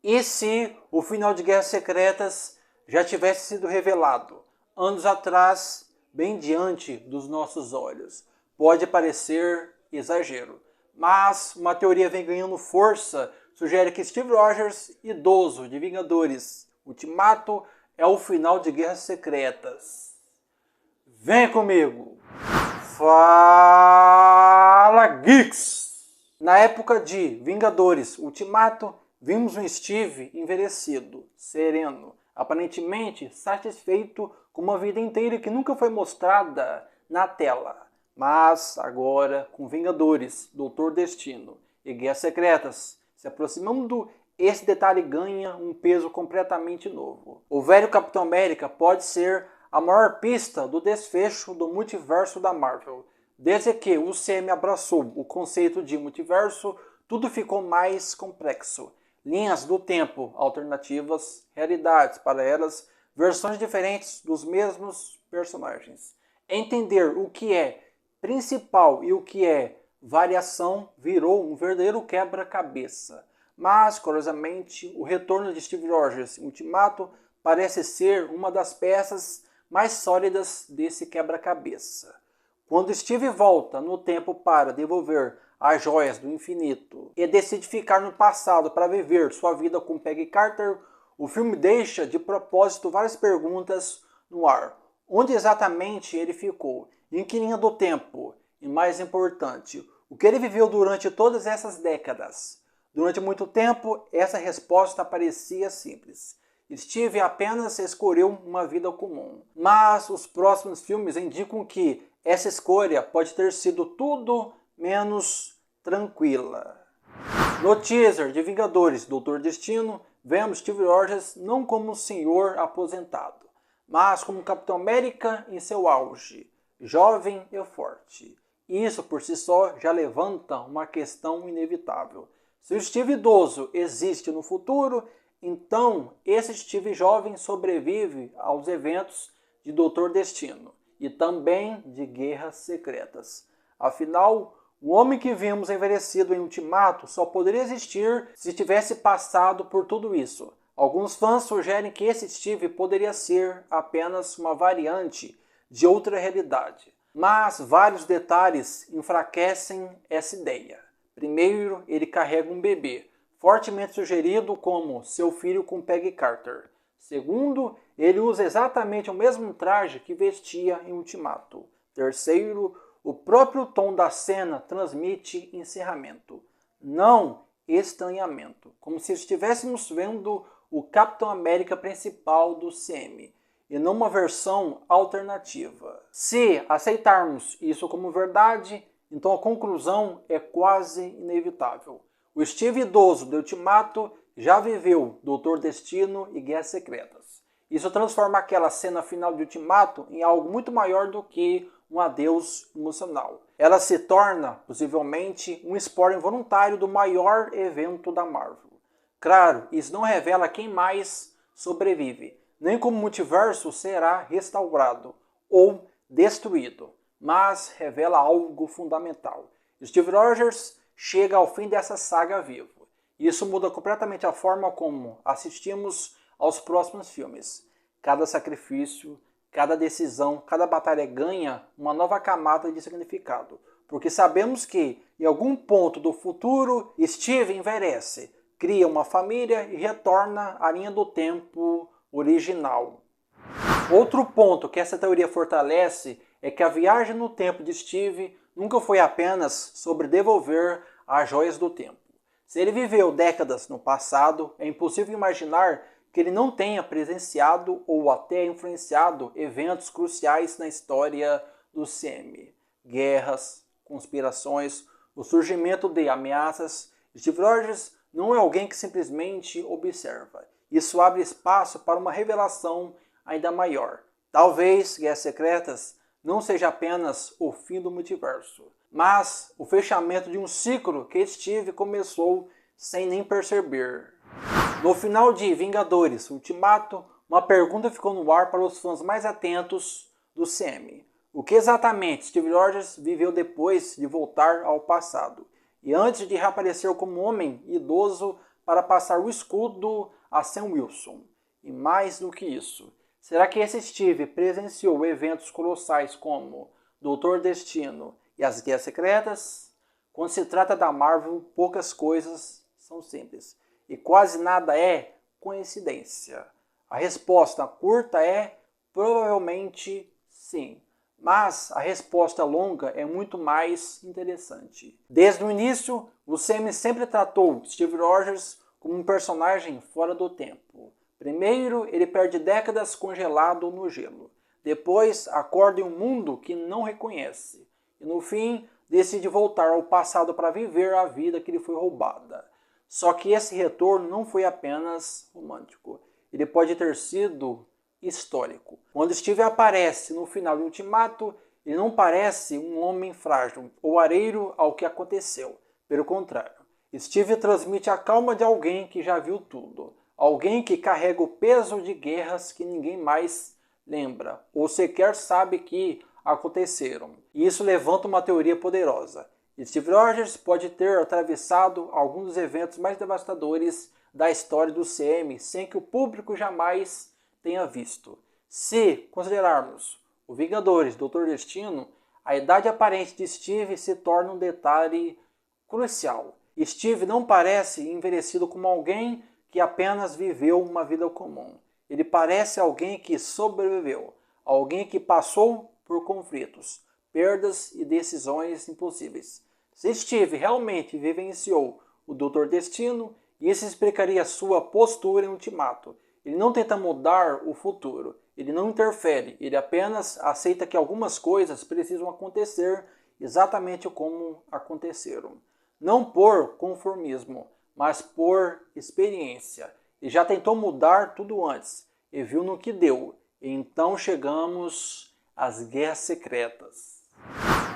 E se o final de Guerras Secretas já tivesse sido revelado anos atrás, bem diante dos nossos olhos? Pode parecer exagero, mas uma teoria vem ganhando força, sugere que Steve Rogers, idoso de Vingadores Ultimato, é o final de Guerras Secretas. Vem comigo! Fala, Geeks! Na época de Vingadores Ultimato, vimos um Steve envelhecido, sereno, aparentemente satisfeito com uma vida inteira que nunca foi mostrada na tela. Mas agora, com Vingadores, Doutor Destino e Guerras Secretas se aproximando, esse detalhe ganha um peso completamente novo. O velho Capitão América pode ser a maior pista do desfecho do multiverso da Marvel. Desde que o CM abraçou o conceito de multiverso, tudo ficou mais complexo. Linhas do tempo alternativas, realidades paralelas, versões diferentes dos mesmos personagens. Entender o que é principal e o que é variação virou um verdadeiro quebra-cabeça. Mas, curiosamente, o retorno de Steve Rogers em Ultimato parece ser uma das peças mais sólidas desse quebra-cabeça. Quando Steve volta no tempo para devolver as joias do infinito e decide ficar no passado para viver sua vida com Peggy Carter, o filme deixa de propósito várias perguntas no ar. Onde exatamente ele ficou? Em que linha do tempo? E mais importante, o que ele viveu durante todas essas décadas? Durante muito tempo, essa resposta parecia simples. Steve apenas escolheu uma vida comum. Mas os próximos filmes indicam que essa escolha pode ter sido tudo menos tranquila. No teaser de Vingadores Doutor Destino, vemos Steve Rogers não como um senhor aposentado, mas como Capitão América em seu auge, jovem e forte. Isso por si só já levanta uma questão inevitável. Se o Steve idoso existe no futuro, então esse Steve jovem sobrevive aos eventos de Doutor Destino e também de Guerras Secretas. Afinal, o homem que vimos envelhecido em Ultimato só poderia existir se tivesse passado por tudo isso. Alguns fãs sugerem que esse Steve poderia ser apenas uma variante de outra realidade. Mas vários detalhes enfraquecem essa ideia. Primeiro, ele carrega um bebê, fortemente sugerido como seu filho com Peggy Carter. Segundo, ele usa exatamente o mesmo traje que vestia em Ultimato. Terceiro, o próprio tom da cena transmite encerramento, não estranhamento, como se estivéssemos vendo o Capitão América principal do CM, e não uma versão alternativa. Se aceitarmos isso como verdade, então a conclusão é quase inevitável. O Steve idoso de Ultimato já viveu Doutor Destino e Guerras Secretas. Isso transforma aquela cena final de Ultimato em algo muito maior do que um adeus emocional. Ela se torna, possivelmente, um spoiler involuntário do maior evento da Marvel. Claro, isso não revela quem mais sobrevive, nem como o multiverso será restaurado ou destruído, mas revela algo fundamental. Steve Rogers chega ao fim dessa saga vivo. Isso muda completamente a forma como assistimos aos próximos filmes. Cada sacrifício, cada decisão, cada batalha ganha uma nova camada de significado. Porque sabemos que, em algum ponto do futuro, Steve envelhece, cria uma família e retorna à linha do tempo original. Outro ponto que essa teoria fortalece é que a viagem no tempo de Steve nunca foi apenas sobre devolver as joias do tempo. Se ele viveu décadas no passado, é impossível imaginar que ele não tenha presenciado ou até influenciado eventos cruciais na história do CM. Guerras, conspirações, o surgimento de ameaças. Steve Rogers não é alguém que simplesmente observa. Isso abre espaço para uma revelação ainda maior. Talvez Guerras Secretas não seja apenas o fim do multiverso, mas o fechamento de um ciclo que Steve começou sem nem perceber. No final de Vingadores Ultimato, uma pergunta ficou no ar para os fãs mais atentos do CM. O que exatamente Steve Rogers viveu depois de voltar ao passado? E antes de reaparecer como homem idoso para passar o escudo a Sam Wilson. E mais do que isso, será que esse Steve presenciou eventos colossais como Doutor Destino e as Guerras Secretas? Quando se trata da Marvel, poucas coisas são simples e quase nada é coincidência. A resposta curta é provavelmente sim, mas a resposta longa é muito mais interessante. Desde o início, o Sam sempre tratou Steve Rogers como um personagem fora do tempo. Primeiro, ele perde décadas congelado no gelo. Depois, acorda em um mundo que não reconhece. E no fim, decide voltar ao passado para viver a vida que lhe foi roubada. Só que esse retorno não foi apenas romântico. Ele pode ter sido histórico. Quando Steve aparece no final de Ultimato, ele não parece um homem frágil ou areiro ao que aconteceu. Pelo contrário, Steve transmite a calma de alguém que já viu tudo. Alguém que carrega o peso de guerras que ninguém mais lembra ou sequer sabe que aconteceram. E isso levanta uma teoria poderosa. Steve Rogers pode ter atravessado alguns dos eventos mais devastadores da história do CM sem que o público jamais tenha visto. Se considerarmos o Vingadores, Doutor Destino, a idade aparente de Steve se torna um detalhe crucial. Steve não parece envelhecido como alguém que apenas viveu uma vida comum. Ele parece alguém que sobreviveu, alguém que passou por conflitos, perdas e decisões impossíveis. Se Steve realmente vivenciou o Doutor Destino, isso explicaria sua postura em Ultimato. Ele não tenta mudar o futuro, ele não interfere, ele apenas aceita que algumas coisas precisam acontecer exatamente como aconteceram. Não por conformismo, mas por experiência. Ele já tentou mudar tudo antes e viu no que deu. Então chegamos às Guerras Secretas.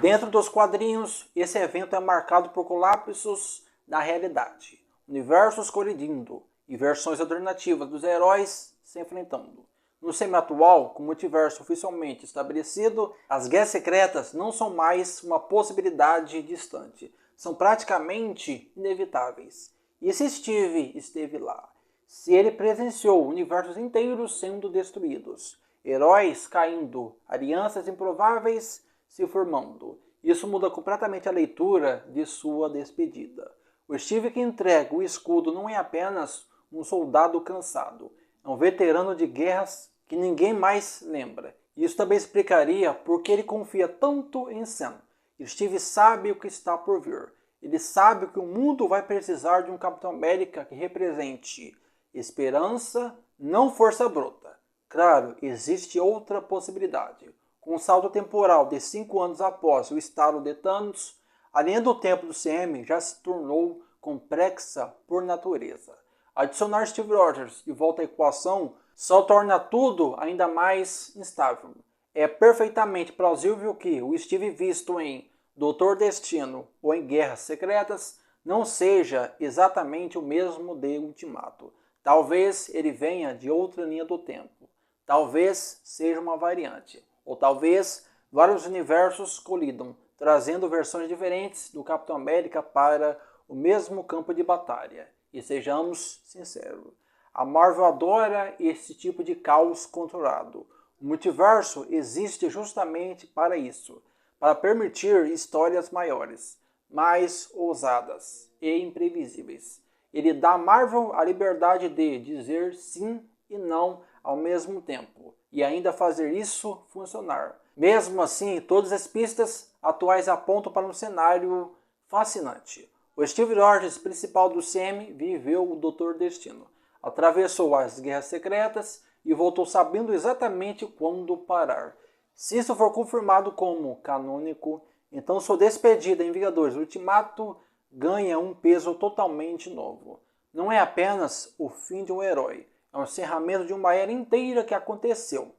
Dentro dos quadrinhos, esse evento é marcado por colapsos na realidade, universos colidindo e versões alternativas dos heróis se enfrentando. No semi-atual, com o multiverso oficialmente estabelecido, as Guerras Secretas não são mais uma possibilidade distante, são praticamente inevitáveis. E se Steve esteve lá? Se ele presenciou universos inteiros sendo destruídos, heróis caindo, alianças improváveis se formando, isso muda completamente a leitura de sua despedida. O Steve que entrega o escudo não é apenas um soldado cansado, é um veterano de guerras que ninguém mais lembra. Isso também explicaria por que ele confia tanto em Sam. Steve sabe o que está por vir. Ele sabe que o mundo vai precisar de um Capitão América que represente esperança, não força bruta. Claro, existe outra possibilidade. Com um salto temporal de 5 anos após o estalo de Thanos, a linha do tempo do CM já se tornou complexa por natureza. Adicionar Steve Rogers de volta à equação só torna tudo ainda mais instável. É perfeitamente plausível que o Steve visto em Doutor Destino ou em Guerras Secretas não seja exatamente o mesmo de Ultimato. Talvez ele venha de outra linha do tempo. Talvez seja uma variante. Ou talvez vários universos colidam, trazendo versões diferentes do Capitão América para o mesmo campo de batalha. E sejamos sinceros, a Marvel adora esse tipo de caos controlado. O multiverso existe justamente para isso, para permitir histórias maiores, mais ousadas e imprevisíveis. Ele dá à Marvel a liberdade de dizer sim e não ao mesmo tempo, e ainda fazer isso funcionar. Mesmo assim, todas as pistas atuais apontam para um cenário fascinante. O Steve Rogers, principal do CM, viveu o Doutor Destino, atravessou as Guerras Secretas e voltou sabendo exatamente quando parar. Se isso for confirmado como canônico, então sua despedida em Vingadores Ultimato ganha um peso totalmente novo. Não é apenas o fim de um herói, é um encerramento de uma era inteira que aconteceu,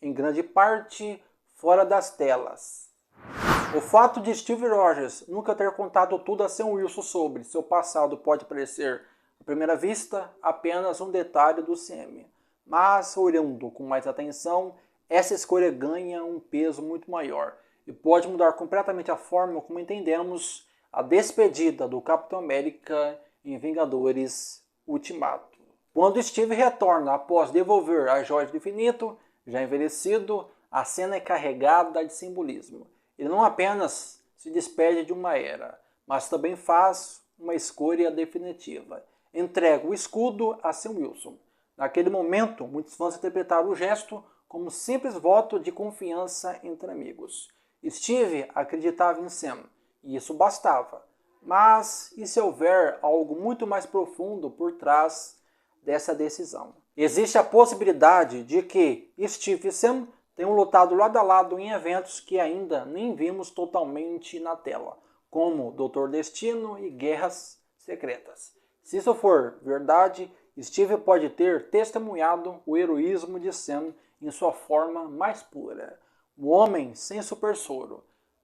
em grande parte fora das telas. O fato de Steve Rogers nunca ter contado tudo a Sam Wilson sobre seu passado pode parecer, à primeira vista, apenas um detalhe do CM. Mas, olhando com mais atenção, essa escolha ganha um peso muito maior e pode mudar completamente a forma como entendemos a despedida do Capitão América em Vingadores Ultimato. Quando Steve retorna após devolver as joias do infinito, já envelhecido, a cena é carregada de simbolismo. Ele não apenas se despede de uma era, mas também faz uma escolha definitiva. Entrega o escudo a Sam Wilson. Naquele momento, muitos fãs interpretaram o gesto como um simples voto de confiança entre amigos. Steve acreditava em Sam, e isso bastava. Mas e se houver algo muito mais profundo por trás dessa decisão? Existe a possibilidade de que Steve e Sam tenham lutado lado a lado em eventos que ainda nem vimos totalmente na tela, como Doutor Destino e Guerras Secretas. Se isso for verdade, Steve pode ter testemunhado o heroísmo de Sam em sua forma mais pura. Um homem sem super soro,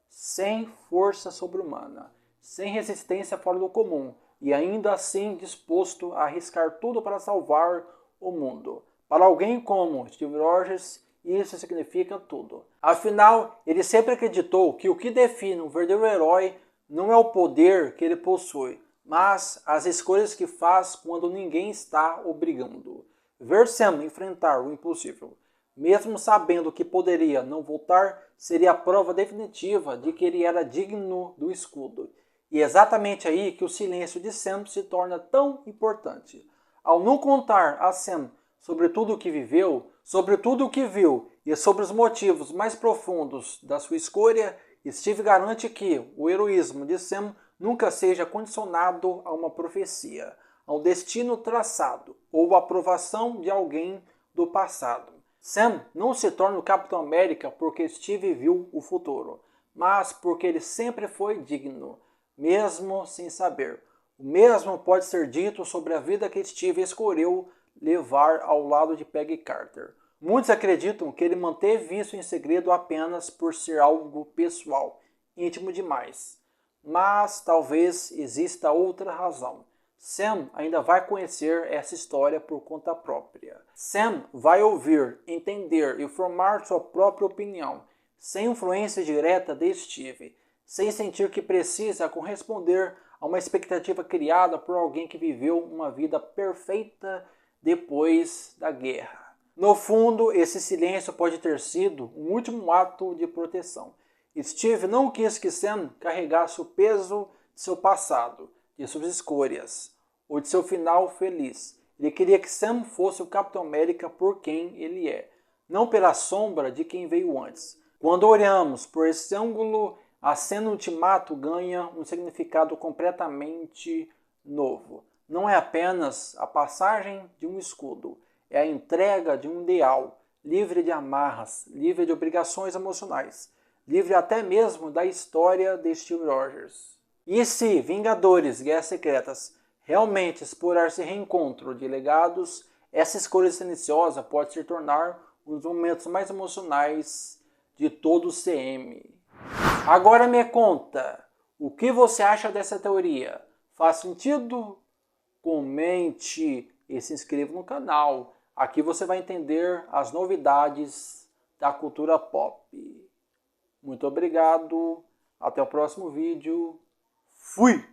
sem força sobre-humana, sem resistência fora do comum e ainda assim disposto a arriscar tudo para salvar o mundo. Para alguém como Steve Rogers, isso significa tudo. Afinal, ele sempre acreditou que o que define um verdadeiro herói não é o poder que ele possui, mas as escolhas que faz quando ninguém está obrigando. Ver Sam enfrentar o impossível, mesmo sabendo que poderia não voltar, seria a prova definitiva de que ele era digno do escudo. E é exatamente aí que o silêncio de Sam se torna tão importante. Ao não contar a Sam sobre tudo o que viveu, sobre tudo o que viu e sobre os motivos mais profundos da sua escolha, Steve garante que o heroísmo de Sam nunca seja condicionado a uma profecia, a um destino traçado ou à aprovação de alguém do passado. Sam não se torna o Capitão América porque Steve viu o futuro, mas porque ele sempre foi digno, mesmo sem saber. O mesmo pode ser dito sobre a vida que Steve escolheu levar ao lado de Peggy Carter. Muitos acreditam que ele manteve isso em segredo apenas por ser algo pessoal, íntimo demais. Mas talvez exista outra razão. Sam ainda vai conhecer essa história por conta própria. Sam vai ouvir, entender e formar sua própria opinião, sem influência direta de Steve, sem sentir que precisa corresponder a uma expectativa criada por alguém que viveu uma vida perfeita depois da guerra. No fundo, esse silêncio pode ter sido um último ato de proteção. Steve não quis que Sam carregasse o peso de seu passado, de suas escolhas, ou de seu final feliz. Ele queria que Sam fosse o Capitão América por quem ele é, não pela sombra de quem veio antes. Quando olhamos por esse ângulo, a cena Ultimato ganha um significado completamente novo. Não é apenas a passagem de um escudo, é a entrega de um ideal, livre de amarras, livre de obrigações emocionais, livre até mesmo da história de Steve Rogers. E se Vingadores Guerras Secretas realmente explorar esse reencontro de legados, essa escolha silenciosa pode se tornar um dos momentos mais emocionais de todo o CM. Agora me conta, o que você acha dessa teoria? Faz sentido? Comente e se inscreva no canal. Aqui você vai entender as novidades da cultura pop. Muito obrigado, até o próximo vídeo. Fui!